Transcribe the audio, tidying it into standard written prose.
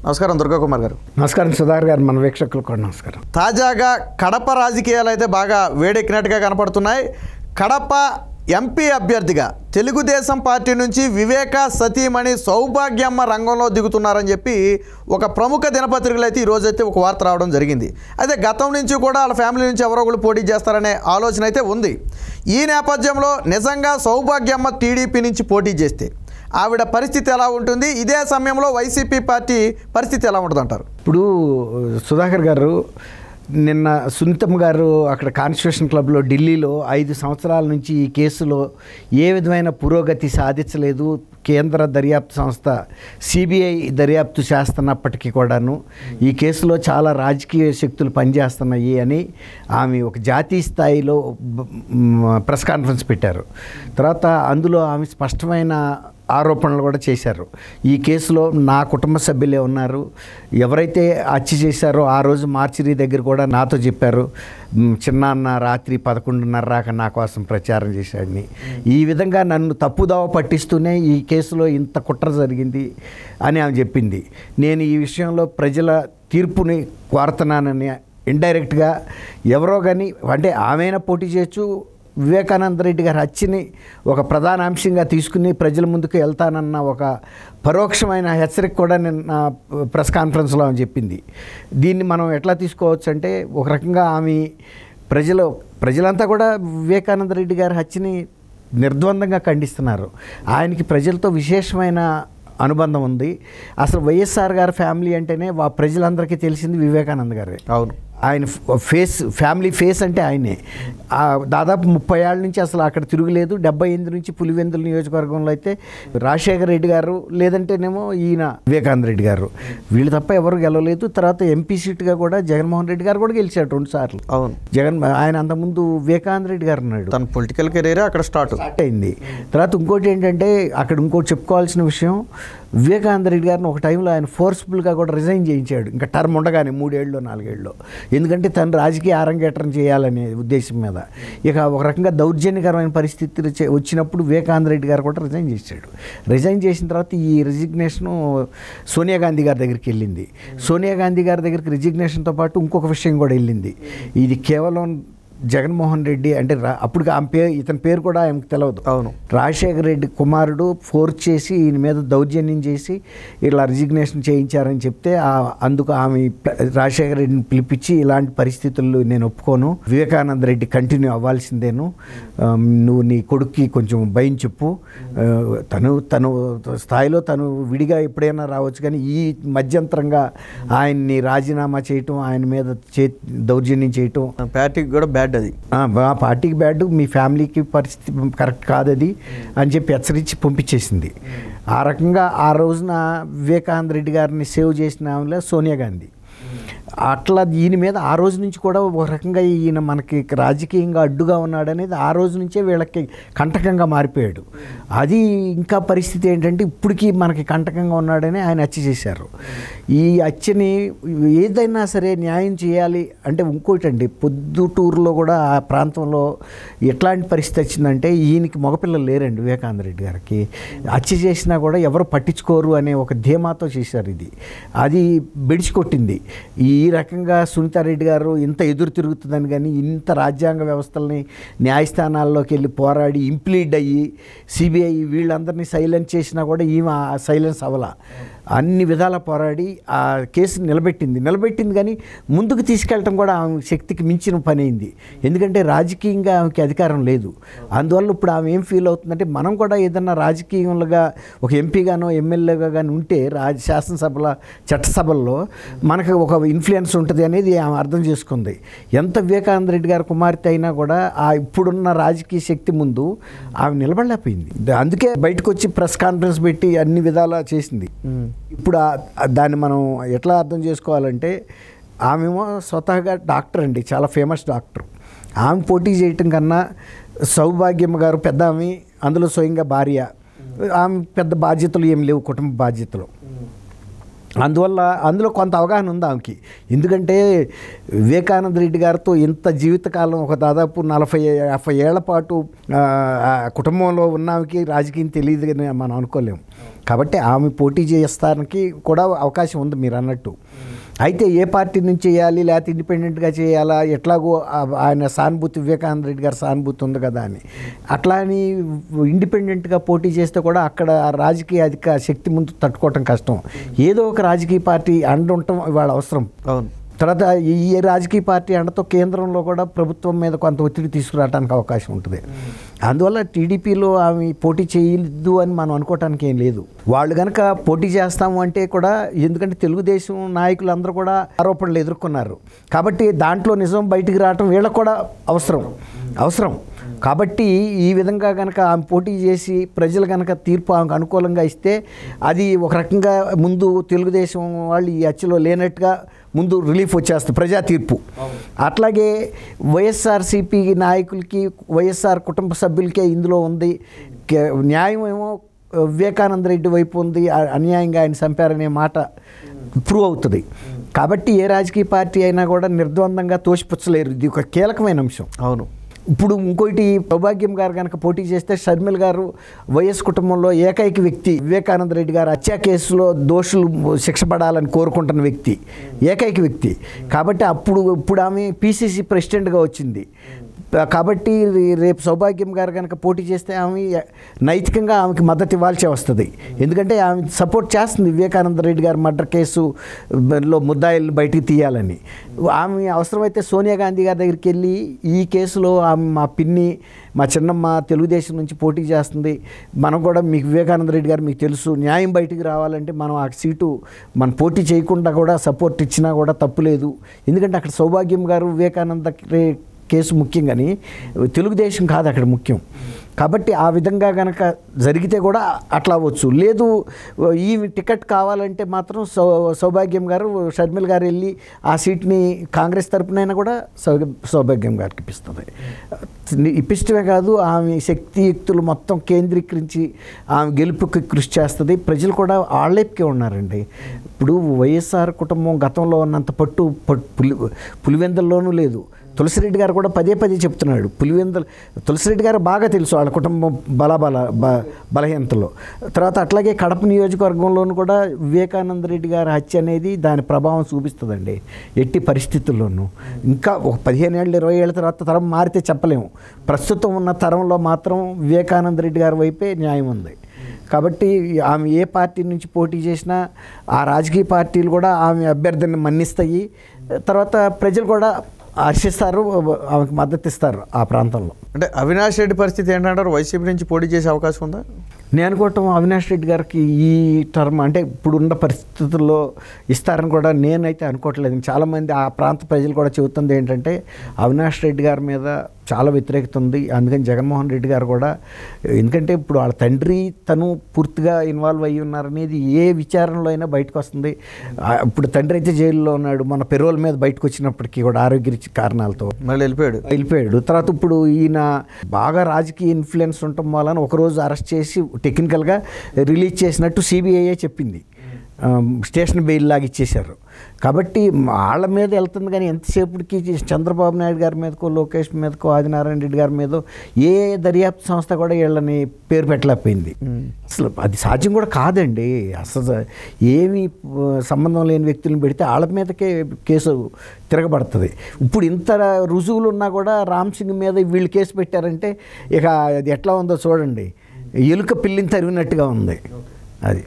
నమస్కారం దుర్గా కుమార్ గారు. నమస్కారం సుధాకర్ గారు, మన వీక్షకులకు కూడా నమస్కారం. తాజాగా కడప రాజకీయాలు అయితే బాగా వేడెక్కినట్టుగా కనపడుతున్నాయి. కడప ఎంపీ అభ్యర్థిగా తెలుగుదేశం పార్టీ నుంచి వివేక సతీమణి సౌభాగ్యమ్మ రంగంలో దిగుతున్నారని చెప్పి ఒక ప్రముఖ దినపత్రికలు అయితే ఈరోజైతే ఒక వార్త రావడం జరిగింది. అయితే గతం నుంచి కూడా వాళ్ళ ఫ్యామిలీ నుంచి ఎవరో ఒకరు పోటీ చేస్తారనే ఆలోచన అయితే ఉంది. ఈ నేపథ్యంలో నిజంగా సౌభాగ్యమ్మ టీడీపీ నుంచి పోటీ చేస్తే ఆవిడ పరిస్థితి ఎలా ఉంటుంది, ఇదే సమయంలో వైసీపీ పార్టీ పరిస్థితి ఎలా ఉంటుంది అంటారు? ఇప్పుడు సుధాకర్ గారు, నిన్న సునీతమ్మ గారు అక్కడ కాన్స్టిట్యూషన్ క్లబ్లో ఢిల్లీలో 5 సంవత్సరాల నుంచి ఈ కేసులో ఏ విధమైన పురోగతి సాధించలేదు, కేంద్ర దర్యాప్తు సంస్థ సిబిఐ దర్యాప్తు చేస్తున్నప్పటికీ కూడాను ఈ కేసులో చాలా రాజకీయ శక్తులు పనిచేస్తున్నాయి అని ఆమె ఒక జాతీయ స్థాయిలో ప్రెస్ కాన్ఫరెన్స్ పెట్టారు. తర్వాత అందులో ఆమె స్పష్టమైన ఆరోపణలు కూడా చేశారు. ఈ కేసులో నా కుటుంబ సభ్యులే ఉన్నారు, ఎవరైతే హత్య చేశారో ఆ రోజు మార్చిరీ దగ్గర కూడా నాతో చెప్పారు, చిన్నాన్న రాత్రి 11:30 నా కోసం ప్రచారం చేశాడని. ఈ విధంగా నన్ను తప్పుదావ పట్టిస్తూనే ఈ కేసులో ఇంత కుట్ర జరిగింది అని ఆమె చెప్పింది. నేను ఈ విషయంలో ప్రజల తీర్పుని కోరుతున్నానని ఇండైరెక్ట్గా ఎవరో కానీ, అంటే ఆమెనా పోటీ చేయొచ్చు, వివేకానంద రెడ్డి గారి హత్యని ఒక ప్రధాన అంశంగా తీసుకుని ప్రజల ముందుకు వెళ్తానన్న ఒక పరోక్షమైన హెచ్చరిక కూడా నిన్న ప్రెస్ కాన్ఫరెన్స్లో ఆమె చెప్పింది. దీన్ని మనం ఎట్లా తీసుకోవచ్చు అంటే, ఒక రకంగా ఆమె ప్రజలంతా కూడా వివేకానంద రెడ్డి గారి హత్యని నిర్ద్వందంగా ఖండిస్తున్నారు. ఆయనకి ప్రజలతో విశేషమైన అనుబంధం ఉంది. అసలు వైఎస్ఆర్ గారి ఫ్యామిలీ అంటేనే ప్రజలందరికీ తెలిసింది వివేకానంద గారే. అవును, ఆయన ఫ్యామిలీ ఫేస్ అంటే ఆయనే. దాదాపు 30 ఏళ్ళ నుంచి అసలు అక్కడ తిరుగులేదు. 78 నుంచి పులివెందుల నియోజకవర్గంలో అయితే రాజశేఖర రెడ్డి గారు, లేదంటేనేమో ఈయన వివేకానంద రెడ్డి గారు, వీళ్ళు తప్ప ఎవరు గెలవలేదు. తర్వాత ఎంపీ సీట్గా కూడా జగన్మోహన్ రెడ్డి గారు కూడా గెలిచాడు 2 సార్లు. అవును, ఆయన అంతకుముందు వివేకానంద రెడ్డి గారు ఉన్నాడు. తన పొలిటికల్ కెరీర్ అక్కడ స్టార్ట్ అయింది. తర్వాత ఇంకోటి ఏంటంటే, అక్కడ ఇంకోటి చెప్పుకోవాల్సిన విషయం, వివేకానంద రెడ్డి గారిని ఒక టైంలో ఆయన ఫోర్స్ఫుల్గా కూడా రిజైన్ చేయించాడు, ఇంకా టర్మ్ ఉండగానే 3 ఏళ్ళు 4 ఏళ్ళు. ఎందుకంటే తను రాజకీయ ఆరంగేట్రం చేయాలనే ఉద్దేశం మీద. ఇక ఒక రకంగా దౌర్జన్యకరమైన పరిస్థితులు వచ్చినప్పుడు వివేకానంద రెడ్డి గారు కూడా రిజైన్ చేశాడు. రిజైన్ చేసిన తర్వాత ఈ రిజిగ్నేషను సోనియా గాంధీ గారి దగ్గరికి వెళ్ళింది. సోనియా గాంధీ గారి దగ్గరికి రిజిగ్నేషన్తో పాటు ఇంకొక విషయం కూడా వెళ్ళింది. ఇది కేవలం జగన్మోహన్ రెడ్డి అంటే అప్పుడు ఇతని పేరు కూడా ఆయనకు తెలియదు. అవును, రాజశేఖర రెడ్డి కుమారుడు ఫోర్స్ చేసి ఈయన మీద దౌర్జన్యం చేసి ఇలా రిజిగ్నేషన్ చేయించారని చెప్తే అందుకు ఆమె రాజశేఖర రెడ్డిని పిలిపించి, ఇలాంటి పరిస్థితుల్లో నేను ఒప్పుకోను, వివేకానంద రెడ్డి కంటిన్యూ అవ్వాల్సిందేను, నువ్వు నీ కొడుక్కి కొంచెం భయం చెప్పు, తను స్థాయిలో తను విడిగా ఎప్పుడైనా రావచ్చు, కానీ ఈ మధ్యంతరంగా ఆయన్ని రాజీనామా చేయటం, ఆయన మీద దౌర్జన్యం చేయటం పార్టీకి కూడా బ్యాడ్. అది మా పార్టీకి బ్యాడ్, మీ ఫ్యామిలీకి పరిస్థితి కరెక్ట్ కాదది అని చెప్పి హెచ్చరించి పంపించేసింది. ఆ రకంగా ఆ రోజున వివేకానంద రెడ్డి గారిని సేవ్ చేసిన ఆమెలో సోనియా గాంధీ. అట్లా ఈయన మీద ఆ రోజు నుంచి కూడా ఒక రకంగా ఈయన మనకి రాజకీయంగా అడ్డుగా ఉన్నాడనేది ఆ రోజు నుంచే వీళ్ళకి కంటకంగా మారిపోయాడు. అది ఇంకా పరిస్థితి ఏంటంటే, ఇప్పటికీ మనకి కంటకంగా ఉన్నాడని ఆయన హత్య చేశారు. ఈ హత్యని ఏదైనా సరే న్యాయం చేయాలి అంటే ఇంకోటి అండి, పొద్దుటూరులో కూడా ఆ ప్రాంతంలో ఎట్లాంటి పరిస్థితి వచ్చిందంటే, ఈయనకి మగపిల్లలు లేరండి వివేకానంద రెడ్డి గారికి. హత్య చేసినా కూడా ఎవరు పట్టించుకోరు అనే ఒక ధీమాతో చేశారు. అది బెడిచికొట్టింది. ఈ రకంగా సునీతారెడ్డి గారు ఇంత ఎదురు తిరుగుతుందని, కానీ ఇంత రాజ్యాంగ వ్యవస్థల్ని న్యాయస్థానాల్లోకి వెళ్ళి పోరాడి ఇంప్లీడ్ అయ్యి సిబిఐ వీళ్ళందరినీ సైలెన్స్ చేసినా కూడా ఈమె సైలెన్స్ అవ్వాల. అన్ని విధాలా పోరాడి ఆ కేసుని నిలబెట్టింది కానీ ముందుకు తీసుకెళ్ళటం కూడా ఆమె శక్తికి మించిన పని అయింది. ఎందుకంటే రాజకీయంగా ఆమెకి అధికారం లేదు. అందువల్ల ఇప్పుడు ఆమె ఏం ఫీల్ అవుతుందంటే, మనం కూడా ఏదన్నా రాజకీయంగా ఒక ఎంపీగానో ఎమ్మెల్యేగా కానీ ఉంటే శాసనసభల చట్టసభల్లో మనకు ఒక ఇన్ఫ్లుయెన్స్ ఉంటుంది అనేది ఆమె అర్థం చేసుకుంది. ఎంత వివేకానంద రెడ్డి గారి కుమార్తె అయినా కూడా ఆ ఇప్పుడున్న రాజకీయ శక్తి ముందు ఆమె నిలబడలేకపోయింది. అందుకే బయటకు వచ్చి ప్రెస్ కాన్ఫరెన్స్ పెట్టి అన్ని విధాలా చేసింది. ఇప్పుడు దాన్ని మనం ఎట్లా అర్థం చేసుకోవాలంటే, ఆమెమో స్వతహాగా డాక్టర్ అండి, చాలా ఫేమస్ డాక్టర్. ఆమె పోటీ చేయటం కన్నా సౌభాగ్యమ్మ గారు పెద్ద ఆమె, అందులో స్వయంగా భార్య, ఆమె పెద్ద బాధ్యతలు ఏం లేవు, కుటుంబ బాధ్యతలు. అందువల్ల అందులో కొంత అవగాహన ఉంది ఆమెకి. ఎందుకంటే వివేకానంద రెడ్డి గారితో ఇంత జీవితకాలం ఒక దాదాపు 40-50 ఏళ్ల పాటు కుటుంబంలో ఉన్న ఆమెకి రాజకీయం తెలియదు అని మనం అనుకోలేము. కాబట్టి ఆమె పోటీ చేస్తానికి కూడా అవకాశం ఉంది మీరు అన్నట్టు. అయితే ఏ పార్టీ నుంచి చేయాలి, లేకపోతే ఇండిపెండెంట్గా చేయాలా, ఎట్లాగో ఆయన సానుభూతి, వివేకానంద రెడ్డి గారి సానుభూతి ఉంది కదా అని అట్లా అని ఇండిపెండెంట్గా పోటీ చేస్తే కూడా అక్కడ రాజకీయ అధిక శక్తి ముందు తట్టుకోవటం కష్టం. ఏదో ఒక రాజకీయ పార్టీ అండ ఉండటం ఇవాళ అవసరం. అవును. తర్వాత ఈ రాజకీయ పార్టీ అండతో కేంద్రంలో కూడా ప్రభుత్వం మీద కొంత ఒత్తిడి తీసుకురావడానికి అవకాశం ఉంటుంది. అందువల్ల టీడీపీలో ఆమె పోటీ చేయదు అని మనం అనుకోవటానికి ఏం లేదు. వాళ్ళు కనుక పోటీ చేస్తాము అంటే కూడా, ఎందుకంటే తెలుగుదేశం నాయకులందరూ కూడా ఆరోపణలు ఎదుర్కొన్నారు కాబట్టి దాంట్లో నిజం బయటికి రావటం వీళ్ళకు కూడా అవసరం. కాబట్టి ఈ విధంగా కనుక ఆమె పోటీ చేసి ప్రజలు కనుక తీర్పు ఆమెకు అనుకూలంగా ఇస్తే అది ఒక రకంగా ముందు తెలుగుదేశం వాళ్ళు ఈ హత్యలో లేనట్టుగా ముందు రిలీఫ్ వచ్చేస్తుంది, ప్రజా తీర్పు. అట్లాగే వైఎస్ఆర్సీపీ నాయకులకి, వైఎస్ఆర్ కుటుంబ సభ్యులకే ఇందులో ఉంది, న్యాయం ఏమో వివేకానంద రెడ్డి వైపు ఉంది, అన్యాయంగా ఆయన చంపారనే మాట ప్రూవ్ అవుతుంది. కాబట్టి ఏ రాజకీయ పార్టీ అయినా కూడా నిర్ద్వందంగా తోసిపుచ్చలేరు. ఇది ఒక కీలకమైన అంశం. అవును. ఇప్పుడు ఇంకోటి, సౌభాగ్యం గారు కనుక పోటీ చేస్తే షర్మిల గారు వైఎస్ కుటుంబంలో ఏకైక వ్యక్తి, వివేకానంద రెడ్డి గారు హత్య కేసులో దోషులు శిక్ష పడాలని కోరుకుంటున్న వ్యక్తి, ఏకైక వ్యక్తి. కాబట్టి ఇప్పుడు ఆమె పిసిసి ప్రెసిడెంట్గా వచ్చింది. కాబట్టి రేపు సౌభాగ్యం గారు కనుక పోటీ చేస్తే ఆమె నైతికంగా ఆమెకి మద్దతు ఇవ్వాల్సి వస్తుంది. ఎందుకంటే ఆమె సపోర్ట్ చేస్తుంది వివేకానంద రెడ్డి గారు మర్డర్ కేసులో ముద్దాయిల్ని బయటికి తీయాలని. ఆమె అవసరమైతే సోనియా గాంధీ గారి దగ్గరికి వెళ్ళి ఈ కేసులో ఆమె మా పిన్ని, మా చిన్నమ్మ తెలుగుదేశం నుంచి పోటీ చేస్తుంది, మనం కూడా మీకు వివేకానంద రెడ్డి గారు మీకు తెలుసు, న్యాయం బయటికి రావాలంటే మనం ఆ సీటు మనం పోటీ చేయకుండా కూడా సపోర్ట్ ఇచ్చినా కూడా తప్పులేదు. ఎందుకంటే అక్కడ సౌభాగ్యం గారు వివేకానంద కేసు ముఖ్యం కానీ తెలుగుదేశం కాదు అక్కడ ముఖ్యం. కాబట్టి ఆ విధంగా కనుక జరిగితే కూడా అట్లా అవ్వచ్చు. లేదు ఈ టికెట్ కావాలంటే మాత్రం సౌభాగ్యం గారు, షర్మిల గారు వెళ్ళి ఆ సీట్ని కాంగ్రెస్ తరపునైనా కూడా సౌభాగ్యం గారికి ఇప్పిస్తుంది. ఇప్పిష్టమే కాదు, ఆమె శక్తియుక్తులు మొత్తం కేంద్రీకరించి ఆమె గెలుపుకి కృషి చేస్తుంది. ప్రజలు కూడా ఆళ్ళైపుకే ఉన్నారండి. ఇప్పుడు వైఎస్ఆర్ కుటుంబం గతంలో ఉన్నంత పట్టు పులివెందుల్లోనూ లేదు. తులసిరెడ్డి గారు కూడా పదే చెప్తున్నాడు, తులసిరెడ్డి గారు బాగా తెలుసు వాళ్ళ కుటుంబం బలహీనతలో. తర్వాత అట్లాగే కడప నియోజకవర్గంలోనూ కూడా వివేకానంద రెడ్డి గారి హత్య అనేది దాని ప్రభావం చూపిస్తుందండి ఎట్టి పరిస్థితుల్లోనూ. ఇంకా ఒక 15 ఏళ్ళు 20 ఏళ్ళ తర్వాత తరం మారితే చెప్పలేము. ప్రస్తుతం ఉన్న తరంలో మాత్రం వివేకానంద రెడ్డి గారి వైపే న్యాయం ఉంది. కాబట్టి ఆమె ఏ పార్టీ నుంచి పోటీ చేసినా ఆ రాజకీయ పార్టీలు కూడా ఆమె అభ్యర్థిని మన్నిస్తాయి. తర్వాత ప్రజలు కూడా హర్షిస్తారు, ఆమెకు మద్దతు ఇస్తారు ఆ ప్రాంతంలో. అంటే అవినాష్ రెడ్డి పరిస్థితి ఏంటంటారు? వైసీపీ నుంచి పోటీ చేసే అవకాశం ఉందా? నేను అనుకోవటం అవినాష్ రెడ్డి గారికి ఈ టర్మ్ అంటే ఇప్పుడున్న పరిస్థితుల్లో ఇస్తారని కూడా నేనైతే అనుకోవట్లేదు. చాలామంది ఆ ప్రాంత ప్రజలు కూడా చెబుతుంది ఏంటంటే అవినాష్ రెడ్డి గారి మీద చాలా వ్యతిరేకత ఉంది. అందుకని జగన్మోహన్ రెడ్డి గారు కూడా, ఎందుకంటే ఇప్పుడు వాళ్ళ తండ్రి తను పూర్తిగా ఇన్వాల్వ్ అయ్యి ఉన్నారనేది ఏ విచారణలో అయినా బయటకు వస్తుంది. ఇప్పుడు తండ్రి అయితే జైల్లో ఉన్నాడు, మన పెరోల్ మీద బయటకు వచ్చినప్పటికీ కూడా ఆరోగ్య కారణాలతో మళ్ళీ వెళ్ళిపోయాడు. తర్వాత ఇప్పుడు ఈయన బాగా రాజకీయ ఇన్ఫ్లుయెన్స్ ఉండటం వలన ఒకరోజు అరెస్ట్ చేసి టెక్నికల్గా రిలీజ్ చేసినట్టు సిబిఐఏ చెప్పింది. స్టేషన్ బెయిల్ లాగా ఇచ్చేశారు. కాబట్టి వాళ్ళ మీద వెళ్తుంది కానీ ఎంతసేపటికి చంద్రబాబు నాయుడు గారి మీదకో, లోకేష్ మీదకో, ఆదినారాయణ రెడ్డి గారి మీదో ఏ దర్యాప్తు సంస్థ కూడా వీళ్ళని పేరు పెట్టలేకపోయింది. అసలు అది సాధ్యం కూడా కాదండి. అసలు ఏమీ సంబంధం లేని వ్యక్తులను పెడితే వాళ్ళ మీదకే కేసు తిరగబడుతుంది. ఇప్పుడు ఇంత రుజువులు ఉన్నా కూడా రామ్ సింగ్ మీద వీళ్ళు కేసు పెట్టారంటే ఇక అది ఎట్లా ఉందో చూడండి, ఎలుక పిల్లిని తరిగినట్టుగా ఉంది అది.